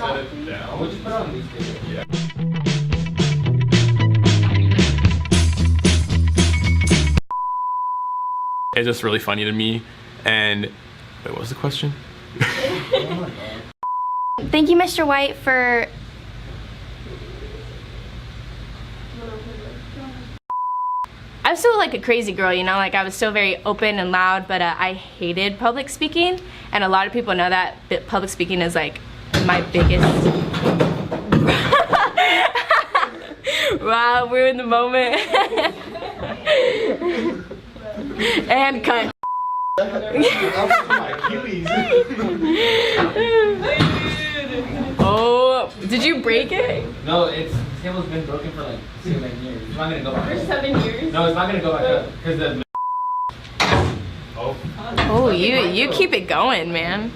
set it down. We'll just put it on these tables. Yeah. It's just really funny to me. And wait, what was the question? Thank you, Mr. White, for I was still like a crazy girl, you know, like I was still very open and loud, but I hated public speaking, and a lot of people know that public speaking is like my biggest wow, we're in the moment. And cut. Oh, did you break it? No, this table's been broken for like 7 years. It's not gonna go back up. For 7 years? No, it's not gonna go back up because the. Oh, you keep it going, man.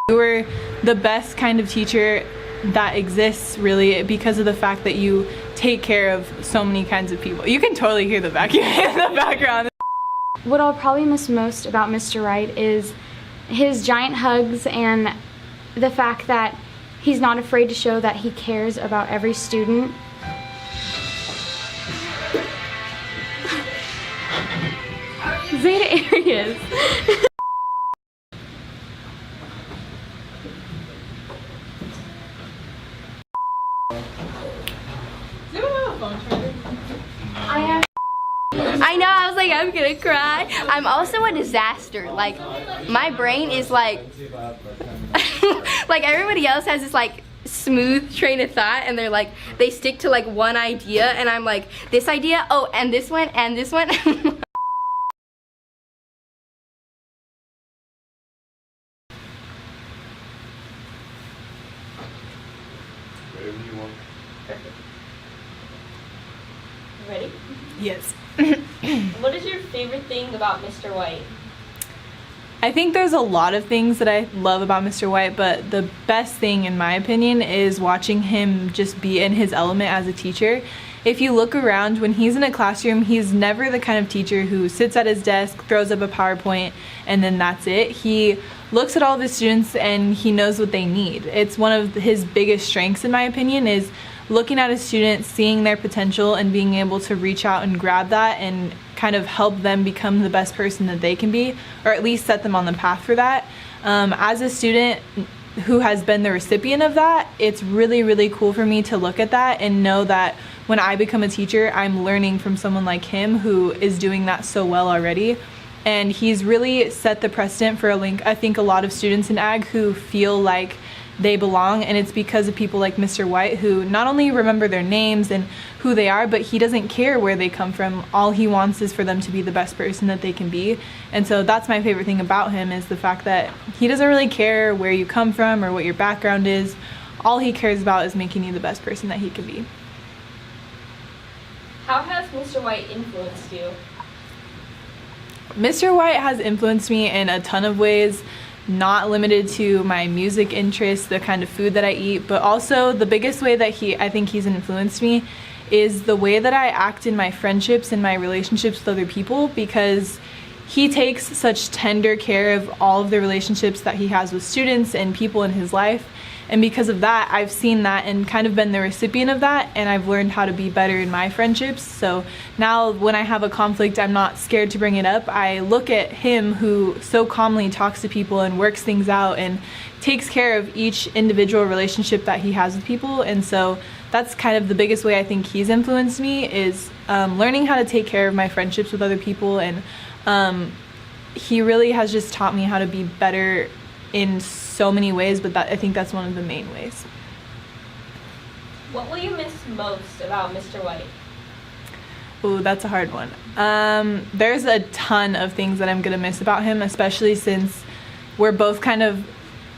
You were the best kind of teacher that exists, really, because of the fact that you take care of so many kinds of people. You can totally hear the vacuum in the background. What I'll probably miss most about Mr. Wright is his giant hugs and the fact that he's not afraid to show that he cares about every student. Zeta areas. I know, I was like, I'm gonna cry. I'm also a disaster. Like, my brain is like, like everybody else has this like smooth train of thought, and they're like, they stick to like one idea, and I'm like, this idea, oh, and this one, and this one. Ready? Yes. What is your favorite thing about Mr. White? I think there's a lot of things that I love about Mr. White, but the best thing, in my opinion, is watching him just be in his element as a teacher. If you look around, when he's in a classroom, he's never the kind of teacher who sits at his desk, throws up a PowerPoint, and then that's it. He looks at all of his students and he knows what they need. It's one of his biggest strengths, in my opinion, is looking at his students, seeing their potential, and being able to reach out and grab that and kind of help them become the best person that they can be, or at least set them on the path for that. As a student who has been the recipient of that, it's really, really cool for me to look at that and know that when I become a teacher, I'm learning from someone like him who is doing that so well already. And he's really set the precedent for I think a lot of students in ag who feel like they belong, and it's because of people like Mr. White, who not only remember their names and who they are, but he doesn't care where they come from. All he wants is for them to be the best person that they can be. And so that's my favorite thing about him, is the fact that he doesn't really care where you come from or what your background is. All he cares about is making you the best person that he can be. How has Mr. White influenced you? Mr. White has influenced me in a ton of ways, not limited to my music interests, the kind of food that I eat, but also the biggest way that I think he's influenced me is the way that I act in my friendships and my relationships with other people, because he takes such tender care of all of the relationships that he has with students and people in his life. And because of that, I've seen that and kind of been the recipient of that, and I've learned how to be better in my friendships. So now when I have a conflict, I'm not scared to bring it up. I look at him, who so calmly talks to people and works things out and takes care of each individual relationship that he has with people. And so that's kind of the biggest way I think he's influenced me, is learning how to take care of my friendships with other people. And he really has just taught me how to be better in so many ways, but I think that's one of the main ways. What will you miss most about Mr. White? Ooh, that's a hard one. There's a ton of things that I'm gonna miss about him, especially since we're both kind of,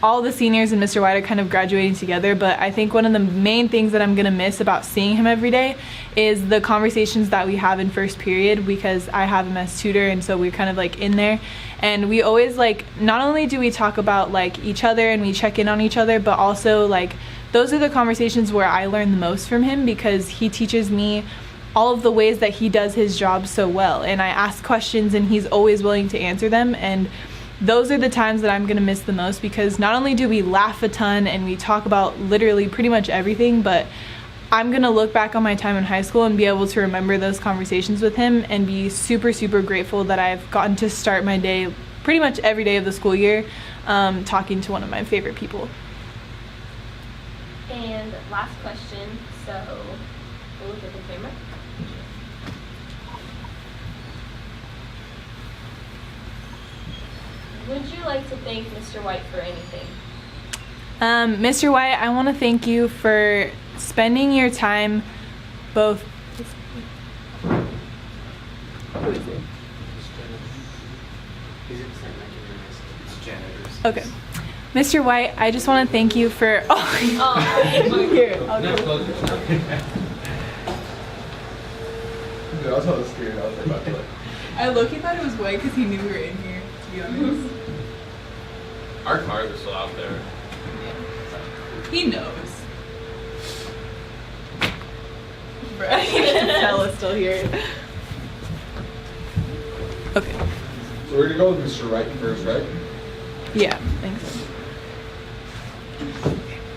all the seniors and Mr. White are kind of graduating together, but I think one of the main things that I'm gonna miss about seeing him every day is the conversations that we have in first period, because I have him as tutor, and so we're kind of like in there, and we always like, not only do we talk about like each other and we check in on each other, but also like those are the conversations where I learn the most from him, because he teaches me all of the ways that he does his job so well, and I ask questions and he's always willing to answer them. And those are the times that I'm gonna miss the most, because not only do we laugh a ton and we talk about literally pretty much everything, but I'm gonna look back on my time in high school and be able to remember those conversations with him and be super, super grateful that I've gotten to start my day pretty much every day of the school year talking to one of my favorite people. And last question, so we'll look at the camera. Would you like to thank Mr. White for anything? Mr. White, I want to thank you for spending your time both. Who is it? Okay. Mr. White, I just want to thank you for. Here, I'll go. Dude, I was hella scared. I was like, about to like. I low-key thought it was White because he knew we were in here, to be honest. Our cars are still out there. He knows. Bruh, you can tell it's still here. Okay. So we're gonna go with Mr. Wright first, right? Yeah, I think so.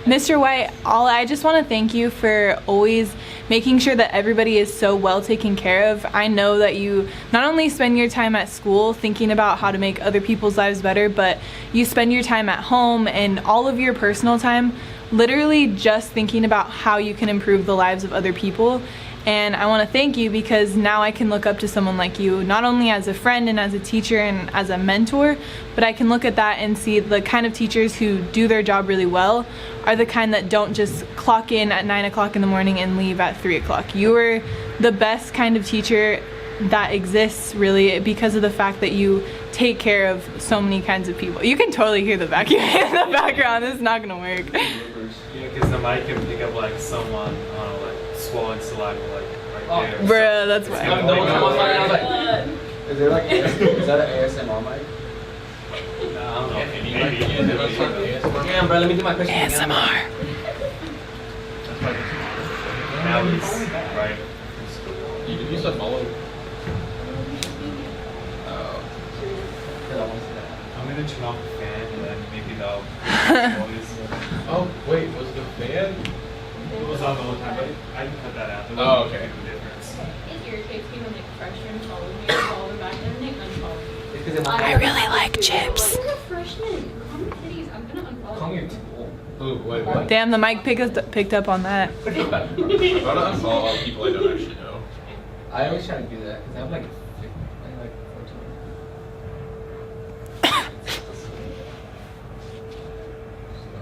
Mr. White, I just want to thank you for always making sure that everybody is so well taken care of. I know that you not only spend your time at school thinking about how to make other people's lives better, but you spend your time at home and all of your personal time literally just thinking about how you can improve the lives of other people. And I want to thank you because now I can look up to someone like you, not only as a friend and as a teacher and as a mentor, but I can look at that and see the kind of teachers who do their job really well are the kind that don't just clock in at 9 o'clock in the morning and leave at 3 o'clock. You are the best kind of teacher that exists, really, because of the fact that you take care of so many kinds of people. You can totally hear the vacuum in the background. It's not gonna work. Yeah, because the mic can pick up like someone like swallowing saliva like right there. Bruh, that's why. Is there like is that an ASMR mic? I don't know. Damn, bro, let me do my question. ASMR. Now he's right. You said follow. I'm gonna turn off the fan and then maybe that'll Oh, wait, was the fan? It was on the whole time, but I can cut that out. It Oh, wouldn't okay. make a difference. It irritates me when like freshmen follow me and follow them back and they unfollow me. I really like chips. You're a freshman. Calm your titties. I'm gonna unfollow Calm you. your tool. Ooh, wait, what? Damn, the mic picked up on that. I'm gonna unfollow all people I don't actually know. I always try to do that because I have like 14.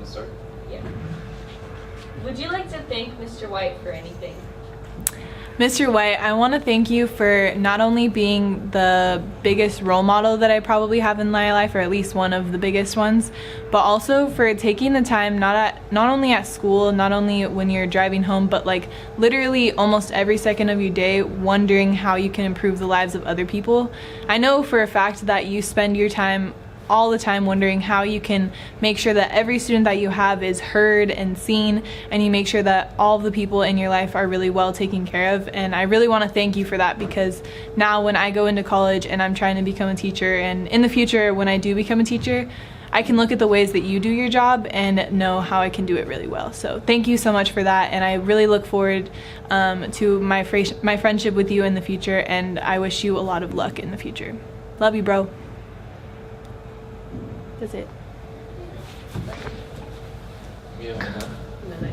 Start. Yeah. Would you like to thank Mr. White for anything? Mr. White, I want to thank you for not only being the biggest role model that I probably have in my life, or at least one of the biggest ones, but also for taking the time not only at school, not only when you're driving home, but like literally almost every second of your day wondering how you can improve the lives of other people. I know for a fact that you spend your time all the time wondering how you can make sure that every student that you have is heard and seen, and you make sure that all of the people in your life are really well taken care of. And I really want to thank you for that, because now when I go into college and I'm trying to become a teacher, and in the future when I do become a teacher, I can look at the ways that you do your job and know how I can do it really well. So thank you so much for that, and I really look forward to my friendship with you in the future, and I wish you a lot of luck in the future. Love you, bro. That's it. Yeah. And then